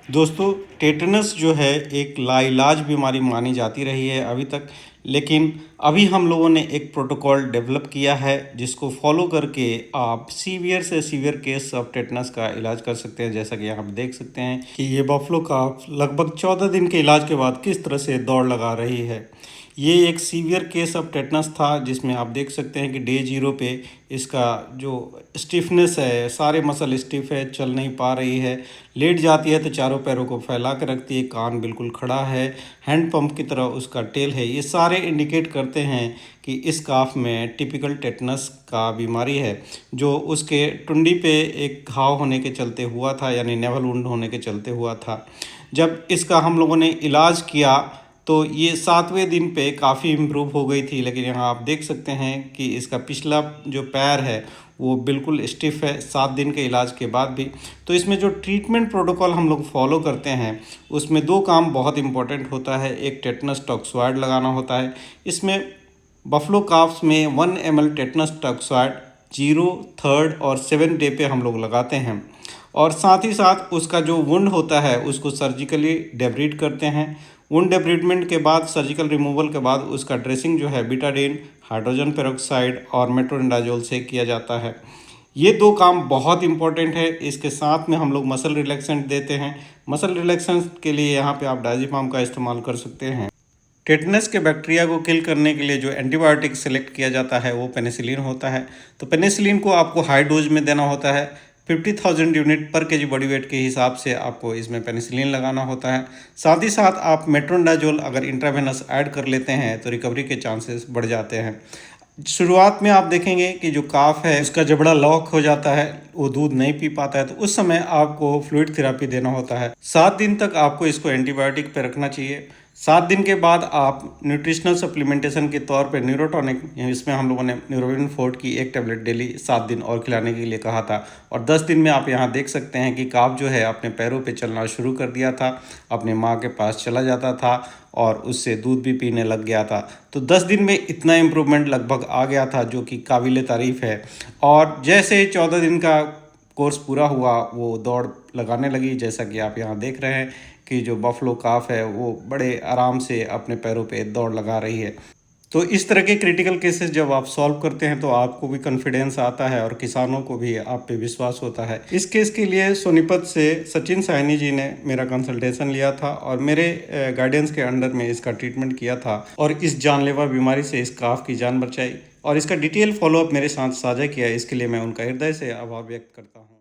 दोस्तों, टेटनस जो है एक लाइलाज बीमारी मानी जाती रही है अभी तक। लेकिन अभी हम लोगों ने एक प्रोटोकॉल डेवलप किया है जिसको फॉलो करके आप सीवियर से सीवियर केस ऑफ टेटनस का इलाज कर सकते हैं। जैसा कि यहाँ आप देख सकते हैं कि ये बफलो काफ लगभग 14 दिन के इलाज के बाद किस तरह से दौड़ लगा रही है। ये एक सीवियर केस ऑफ टेटनस था जिसमें आप देख सकते हैं कि डे 0 पे इसका जो स्टिफनेस है, सारे मसल स्टिफ है, चल नहीं पा रही है। लेट जाती है तो चारों पैरों को फैला कर रखती है, कान बिल्कुल खड़ा है, हैंड पंप की तरह उसका टेल है। ये सारे इंडिकेट करते हैं कि इस काफ में टिपिकल टेटनस का बीमारी है, जो उसके टुंडी पे एक घाव होने के चलते हुआ था, यानी नेवल वुंड होने के चलते हुआ था। जब इसका हम लोगों ने इलाज किया तो ये 7वें दिन पे काफ़ी इम्प्रूव हो गई थी। लेकिन यहाँ आप देख सकते हैं कि इसका पिछला जो पैर है वो बिल्कुल स्टिफ है 7 दिन के इलाज के बाद भी। तो इसमें जो ट्रीटमेंट प्रोटोकॉल हम लोग फॉलो करते हैं उसमें 2 काम बहुत इंपॉर्टेंट होता है। एक टेटनस टॉक्सॉइड लगाना होता है। इसमें बफलो काफ्स में 1 ml टेटनस टॉक्सॉइड 0, 3rd और 7th डे पे हम लोग लगाते हैं। और साथ ही साथ उसका जो वुंड होता है उसको सर्जिकली डेब्रिड करते हैं। वुंड डेब्रिडमेंट के बाद, सर्जिकल रिमूवल के बाद उसका ड्रेसिंग जो है बिटाडीन, हाइड्रोजन पेरोक्साइड और मेट्रोनिडाजोल से किया जाता है। ये 2 काम बहुत इंपॉर्टेंट है। इसके साथ में हम लोग मसल रिलैक्सेंट देते हैं। मसल रिलैक्सेंट के लिए यहाँ पे आप डायज़ेपाम का इस्तेमाल कर सकते हैं। टेटनस के बैक्टीरिया को किल करने के लिए जो एंटीबायोटिक सेलेक्ट किया जाता है वो पेनिसिलिन होता है। तो पेनिसिलिन को आपको हाई डोज में देना होता है। 50,000 यूनिट पर केजी बॉडी वेट के हिसाब से आपको इसमें पेनिसिलिन लगाना होता है। साथ ही साथ आप मेट्रोनिडाजोल अगर इंट्रावेनस ऐड कर लेते हैं तो रिकवरी के चांसेस बढ़ जाते हैं। शुरुआत में आप देखेंगे कि जो काफ है उसका जबड़ा लॉक हो जाता है, वो दूध नहीं पी पाता है, तो उस समय आपको फ्लूइड थेरेपी देना होता है। 7 दिन तक आपको इसको एंटीबायोटिक पे रखना चाहिए। 7 दिन के बाद आप न्यूट्रिशनल सप्लीमेंटेशन के तौर पे न्यूरोटॉनिक, इसमें हम लोगों ने न्यूरोबिन फोर्ट की 1 टैबलेट डेली 7 दिन और खिलाने के लिए कहा था। और 10 दिन में आप यहाँ देख सकते हैं कि काफ जो है अपने पैरों पे चलना शुरू कर दिया था, अपने माँ के पास चला जाता था और उससे दूध भी पीने लग गया था। तो 10 दिन में इतना इम्प्रूवमेंट लगभग आ गया था, जो कि काबिल तारीफ़ है। और जैसे 14 दिन का कोर्स पूरा हुआ वो दौड़ लगाने लगी। जैसा कि आप यहाँ देख रहे हैं कि जो बफलो काफ है वो बड़े आराम से अपने पैरों पे दौड़ लगा रही है। तो इस तरह के क्रिटिकल केसेस जब आप सॉल्व करते हैं तो आपको भी कॉन्फिडेंस आता है और किसानों को भी आप पे विश्वास होता है। इस केस के लिए सोनीपत से सचिन साहनी जी ने मेरा कंसल्टेशन लिया था और मेरे गाइडेंस के अंडर में इसका ट्रीटमेंट किया था और इस जानलेवा बीमारी से इस काफ की जान बचाई। और इसका डिटेल फॉलोअप मेरे साथ साझा किया, इसके लिए मैं उनका हृदय से आभार व्यक्त करता हूँ।